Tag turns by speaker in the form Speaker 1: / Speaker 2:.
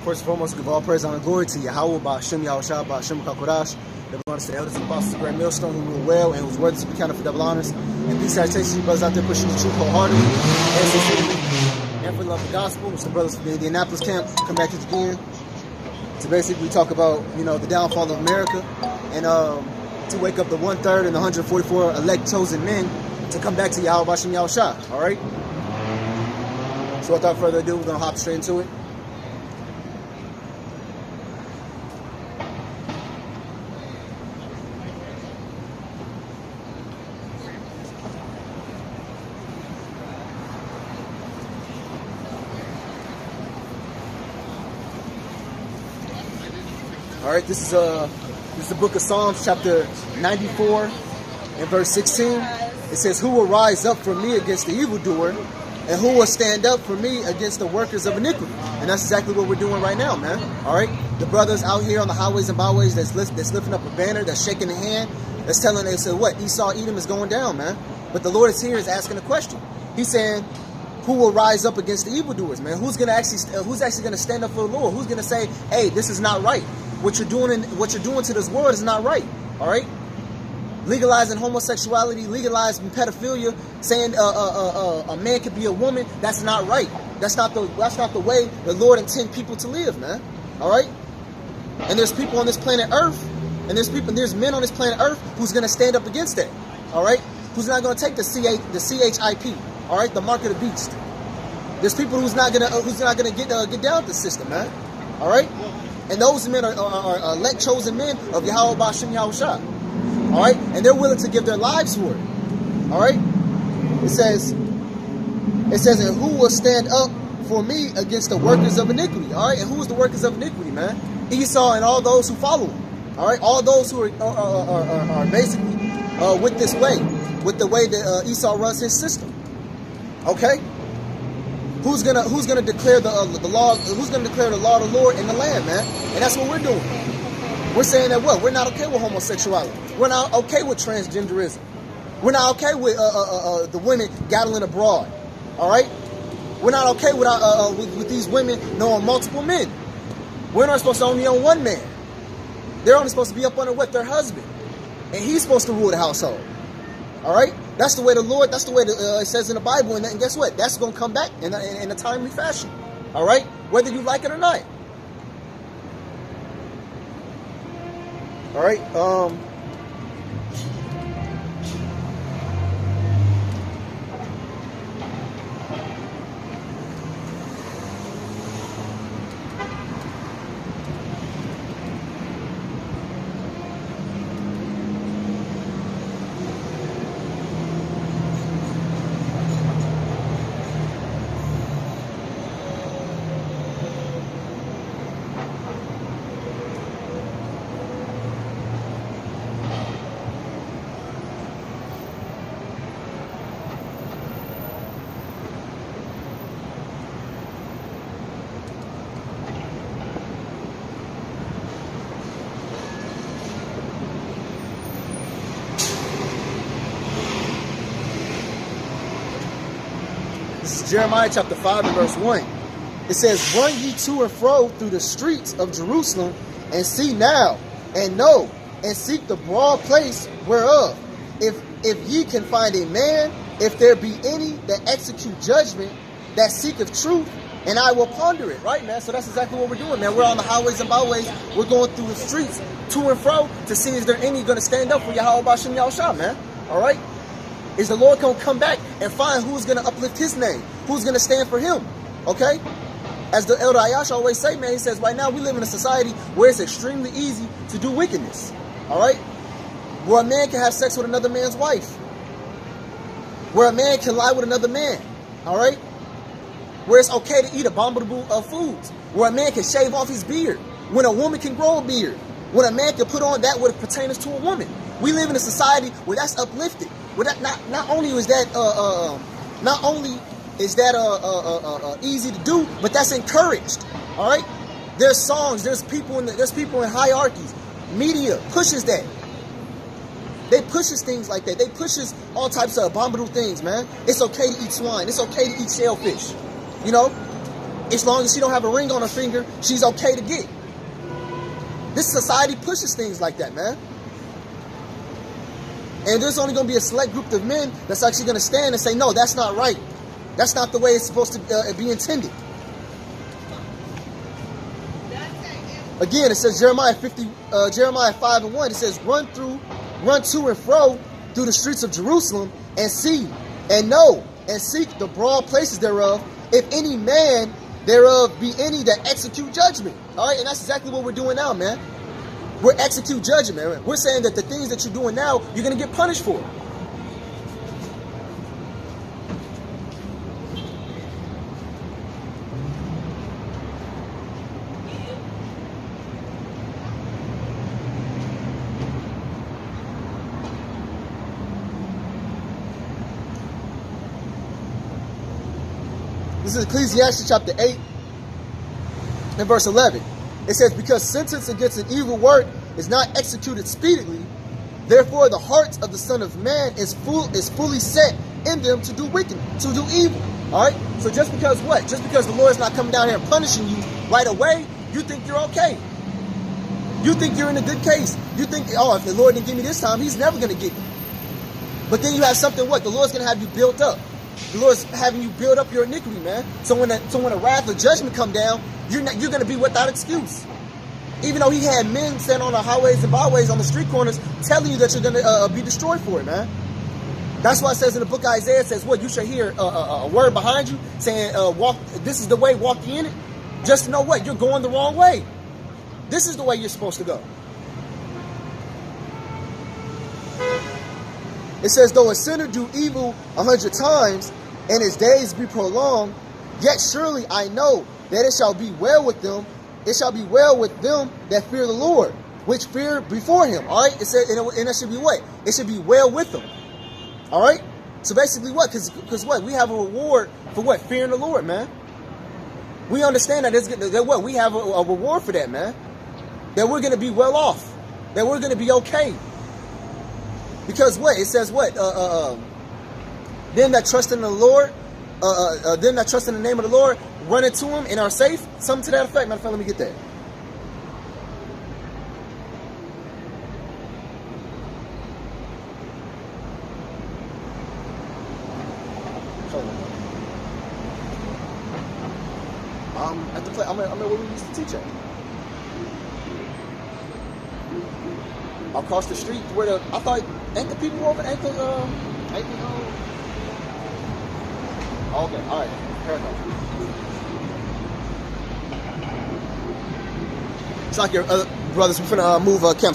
Speaker 1: First and foremost, give all praise, honor, and glory to Yahweh, Ba'ashem Yahushua, Ba'ashem Kakodash. Everyone honors to the elders and apostles of the Grand Millstone who rule well and who's worthy to be counted for double honors. And peace, salutations to you brothers out there pushing the truth wholeheartedly and sincerely. And for the love of the gospel, which the brothers from the Indianapolis camp come back again to basically talk about, you know, the downfall of America and to wake up the 1/3 and the 144 elect chosen men to come back to Yahweh, Ba'ashem Yahushua. All right? So without further ado, we're going to hop straight into it. All right, this is the book of Psalms, chapter 94, and verse 16. It says, "Who will rise up for me against the evildoer, and who will stand up for me against the workers of iniquity?" And that's exactly what we're doing right now, man. All right, the brothers out here on the highways and byways that's lifting up a banner, that's shaking the hand, that's telling they said what Esau, Edom is going down, man. But the Lord is here, is asking a question. He's saying, who will rise up against the evildoers, man? Who's actually gonna stand up for the Lord? Who's gonna say, hey, this is not right? What you're doing to this world is not right. All right, legalizing homosexuality, legalizing pedophilia, saying a man could be a woman. That's not right. That's not the way the Lord intends people to live, man. All right, and there's people on this planet Earth, and there's men on this planet Earth who's gonna stand up against that. All right, who's not gonna take the CHIP. All right, the mark of the beast. There's people who's not gonna get down with the system, man. All right. And those men are elect chosen men of Yahweh Ba'ashem Yahushua. All right? And they're willing to give their lives for it. All right? It says, and who will stand up for me against the workers of iniquity? All right? And who is the workers of iniquity, man? Esau and all those who follow him. All right? All those who are basically with the way that Esau runs his system. Okay? Who's gonna declare the law? Who's gonna declare the law of the Lord in the land, man? And that's what we're doing. We're saying that what? We're not okay with homosexuality. We're not okay with transgenderism. We're not okay with the women gathering abroad. All right? We're not okay with these women knowing multiple men. We're not supposed to only own one man. They're only supposed to be up under what? Their husband, and he's supposed to rule the household. All right? That's the way the Lord, that's the way it says in the Bible. And guess what? That's going to come back in a timely fashion. All right? Whether you like it or not. All right? This is Jeremiah chapter 5 and verse 1. It says, "Run ye to and fro through the streets of Jerusalem, and see now, and know, and seek the broad place whereof, if ye can find a man, if there be any that execute judgment, that seeketh truth, and I will ponder it." Right, man? So that's exactly what we're doing, man. We're on the highways and byways. We're going through the streets to and fro to see is there any going to stand up for Yahweh Ba'ashem Yahushua, man. All right? Is the Lord going to come back and find who's going to uplift his name? Who's going to stand for him? Okay? As the Elder Ayash always say, man, he says, right now we live in a society where it's extremely easy to do wickedness. All right? Where a man can have sex with another man's wife. Where a man can lie with another man. All right? Where it's okay to eat abominable foods. Where a man can shave off his beard. When a woman can grow a beard. When a man can put on that what pertains to a woman. We live in a society where that's uplifted. Where that not only is that easy to do, but that's encouraged. All right, there's songs, there's people in hierarchies. Media pushes that. They pushes things like that. They pushes all types of abominable things, man. It's okay to eat swine. It's okay to eat shellfish. You know, As long as she don't have a ring on her finger, she's okay to get. This society pushes things like that, man. And there's only going to be a select group of men that's actually going to stand and say, no, that's not right. That's not the way it's supposed to be intended. Again, it says Jeremiah 5:1. It says, run to and fro through the streets of Jerusalem and see and know and seek the broad places thereof, if any man thereof be any that execute judgment. All right, and that's exactly what we're doing now, man. We're execute judgment, man. We're saying that the things that you're doing now, you're going to get punished for. This is Ecclesiastes chapter 8 and verse 11. It says, because sentence against an evil work is not executed speedily, therefore the heart of the Son of Man is fully set in them to do wicked, to do evil. All right? So just because what? Just because the Lord's not coming down here and punishing you right away, you think you're okay. You think you're in a good case. You think, oh, if the Lord didn't give me this time, he's never going to get me. But then you have something, what? The Lord's going to have you built up. The Lord's having you build up your iniquity, man. So when the wrath of judgment come down, you're going to be without excuse. Even though he had men standing on the highways and byways on the street corners telling you that you're going to be destroyed for it, man. That's why it says in the book of Isaiah, it says, what? You shall hear a word behind you saying, walk. This is the way, walk ye in it. Just to know what? You're going the wrong way. This is the way you're supposed to go. It says, though a sinner do evil 100 times, and his days be prolonged, yet surely I know that it shall be well with them. It shall be well with them that fear the Lord, which fear before him. All right? It said, and it should be what? It should be well with them. All right? So basically what? Because what? We have a reward for what? Fearing the Lord, man. We understand that what? We have a reward for that, man. That we're going to be well off. That we're going to be okay. Because what? It says what? Them that trust in the Lord, them that trust in the name of the Lord, run into him and are safe. Something to that effect. Matter of fact, let me get that. At the place, I'm at where we used to teach at. Across the street where I thought, ain't the people over, ain't the okay, all right, fair enough. It's like your brothers, we're finna move camps.